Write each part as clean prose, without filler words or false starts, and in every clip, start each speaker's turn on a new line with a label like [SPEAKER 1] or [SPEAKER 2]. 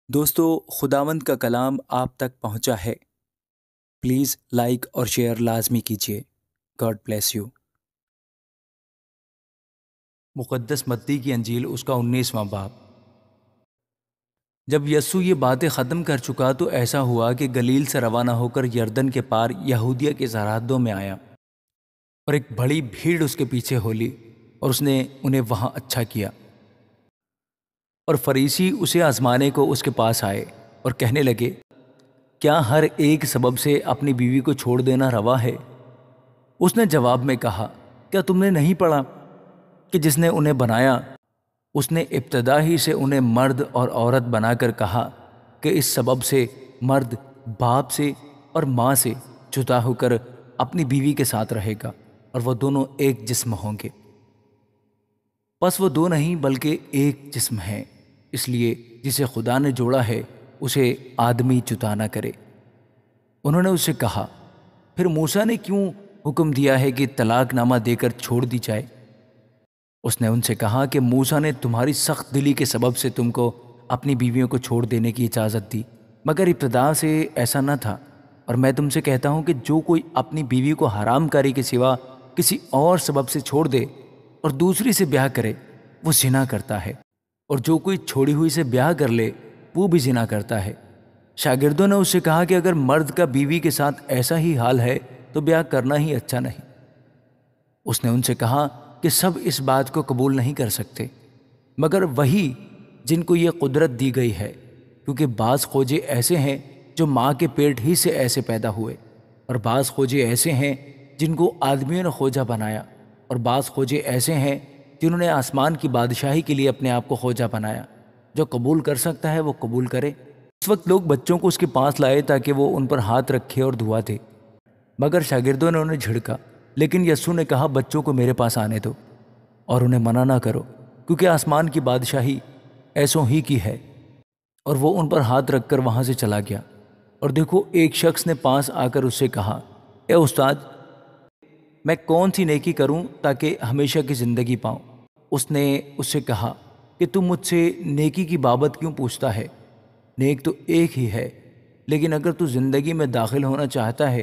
[SPEAKER 1] دوستو، خداوند کا کلام آپ تک پہنچا ہے۔ پلیز لائک اور شیئر لازمی کیجیے۔ God bless you. مقدس متی کی انجیل اس کا 19واں باب۔ جب یسوع یہ باتیں ختم کر چکا تو ایسا ہوا کہ گلیل سے روانہ ہو کر یردن کے پار یہودیہ کی سرحدوں میں آیا، اور ایک بڑی بھیڑ اس کے پیچھے ہو لی، اور اس نے انہیں وہاں اچھا کیا۔ اور فریسی اسے آزمانے کو اس کے پاس آئے اور کہنے لگے، کیا ہر ایک سبب سے اپنی بیوی کو چھوڑ دینا روا ہے؟ اس نے جواب میں کہا، کیا تم نے نہیں پڑھا کہ جس نے انہیں بنایا اس نے ابتدا ہی سے انہیں مرد اور عورت بنا کر کہا کہ اس سبب سے مرد باپ سے اور ماں سے جدا ہو کر اپنی بیوی کے ساتھ رہے گا، اور وہ دونوں ایک جسم ہوں گے۔ پس وہ دو نہیں بلکہ ایک جسم ہیں۔ اس لیے جسے خدا نے جوڑا ہے اسے آدمی جدا نہ کرے۔ انہوں نے اس سے کہا، پھر موسیٰ نے کیوں حکم دیا ہے کہ طلاق نامہ دے کر چھوڑ دی جائے؟ اس نے ان سے کہا کہ موسیٰ نے تمہاری سخت دلی کے سبب سے تم کو اپنی بیویوں کو چھوڑ دینے کی اجازت دی، مگر ابتدا سے ایسا نہ تھا۔ اور میں تم سے کہتا ہوں کہ جو کوئی اپنی بیوی کو حرام کاری کے سوا کسی اور سبب سے چھوڑ دے اور دوسری سے بیاہ کرے، وہ زنا کرتا ہے، اور جو کوئی چھوڑی ہوئی سے بیاہ کر لے وہ بھی زنا کرتا ہے۔ شاگردوں نے اس سے کہا کہ اگر مرد کا بیوی کے ساتھ ایسا ہی حال ہے تو بیاہ کرنا ہی اچھا نہیں۔ اس نے ان سے کہا کہ سب اس بات کو قبول نہیں کر سکتے، مگر وہی جن کو یہ قدرت دی گئی ہے، کیونکہ بعض کھوجے ایسے ہیں جو ماں کے پیٹ ہی سے ایسے پیدا ہوئے، اور بعض کھوجے ایسے ہیں جن کو آدمیوں نے کھوجا بنایا، اور بعض کھوجے ایسے ہیں جنہوں نے آسمان کی بادشاہی کے لیے اپنے آپ کو کھوجا بنایا۔ جو قبول کر سکتا ہے وہ قبول کرے۔ اس وقت لوگ بچوں کو اس کے پاس لائے تاکہ وہ ان پر ہاتھ رکھے اور دعا دے، مگر شاگردوں نے انہیں جھڑکا۔ لیکن یسوع نے کہا، بچوں کو میرے پاس آنے دو اور انہیں منع نہ کرو، کیونکہ آسمان کی بادشاہی ایسوں ہی کی ہے۔ اور وہ ان پر ہاتھ رکھ کر وہاں سے چلا گیا۔ اور دیکھو، ایک شخص نے پاس آ کر اس سے کہا، اے استاد، میں کون سی نیکی کروں تاکہ ہمیشہ کی زندگی پاؤں؟ اس نے اس سے کہا کہ تم مجھ سے نیکی کی بابت کیوں پوچھتا ہے؟ نیک تو ایک ہی ہے، لیکن اگر تو زندگی میں داخل ہونا چاہتا ہے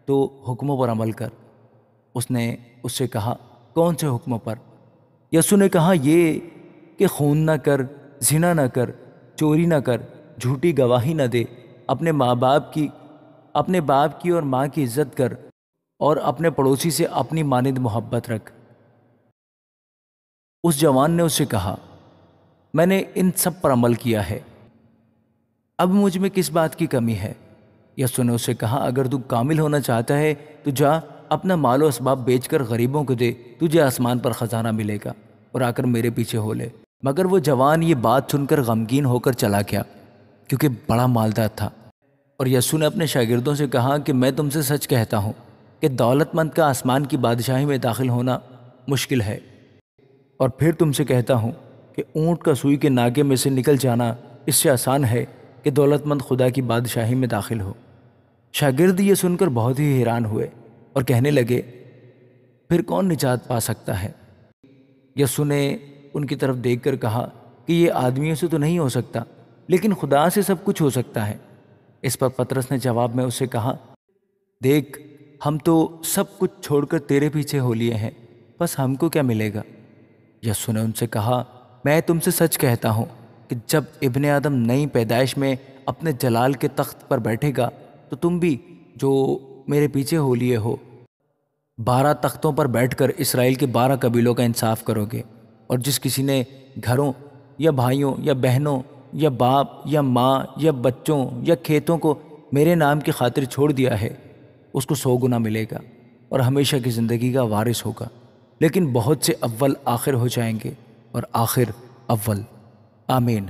[SPEAKER 1] تو حکموں پر عمل کر۔ اس نے اس سے کہا، کون سے حکموں پر؟ یسوع نے کہا، یہ کہ خون نہ کر، زنا نہ کر، چوری نہ کر، جھوٹی گواہی نہ دے، اپنے باپ کی اور ماں کی عزت کر، اور اپنے پڑوسی سے اپنی مانند محبت رکھ۔ اس جوان نے اس سے کہا، میں نے ان سب پر عمل کیا ہے، اب مجھ میں کس بات کی کمی ہے؟ یسوع نے اس سے کہا، اگر تو کامل ہونا چاہتا ہے تو جا، اپنا مال و اسباب بیچ کر غریبوں کو دے، تجھے آسمان پر خزانہ ملے گا، اور آ کر میرے پیچھے ہو لے۔ مگر وہ جوان یہ بات سن کر غمگین ہو کر چلا گیا، کیونکہ بڑا مالدار تھا۔ اور یسوع نے اپنے شاگردوں سے کہا کہ میں تم سے سچ کہتا ہوں کہ دولت مند کا آسمان کی بادشاہی میں داخل ہونا مشکل ہے۔ اور پھر تم سے کہتا ہوں کہ اونٹ کا سوئی کے ناکے میں سے نکل جانا اس سے آسان ہے کہ دولت مند خدا کی بادشاہی میں داخل ہو۔ شاگرد یہ سن کر بہت ہی حیران ہوئے اور کہنے لگے، پھر کون نجات پا سکتا ہے؟ یسوع نے ان کی طرف دیکھ کر کہا کہ یہ آدمیوں سے تو نہیں ہو سکتا، لیکن خدا سے سب کچھ ہو سکتا ہے۔ اس پر پطرس نے جواب میں اس سے کہا، دیکھ، ہم تو سب کچھ چھوڑ کر تیرے پیچھے ہو لیے ہیں، بس ہم کو کیا ملے گا؟ یسوع نے ان سے کہا، میں تم سے سچ کہتا ہوں کہ جب ابن آدم نئی پیدائش میں اپنے جلال کے تخت پر بیٹھے گا تو تم بھی جو میرے پیچھے ہو لیے ہو 12 تختوں پر بیٹھ کر اسرائیل کے 12 قبیلوں کا انصاف کرو گے۔ اور جس کسی نے گھروں یا بھائیوں یا بہنوں یا باپ یا ماں یا بچوں یا کھیتوں کو میرے نام کی خاطر چھوڑ دیا ہے، اس کو 100 گنا ملے گا اور ہمیشہ کی زندگی کا وارث ہوگا۔ لیکن بہت سے اول آخر ہو جائیں گے اور آخر اول۔ آمین۔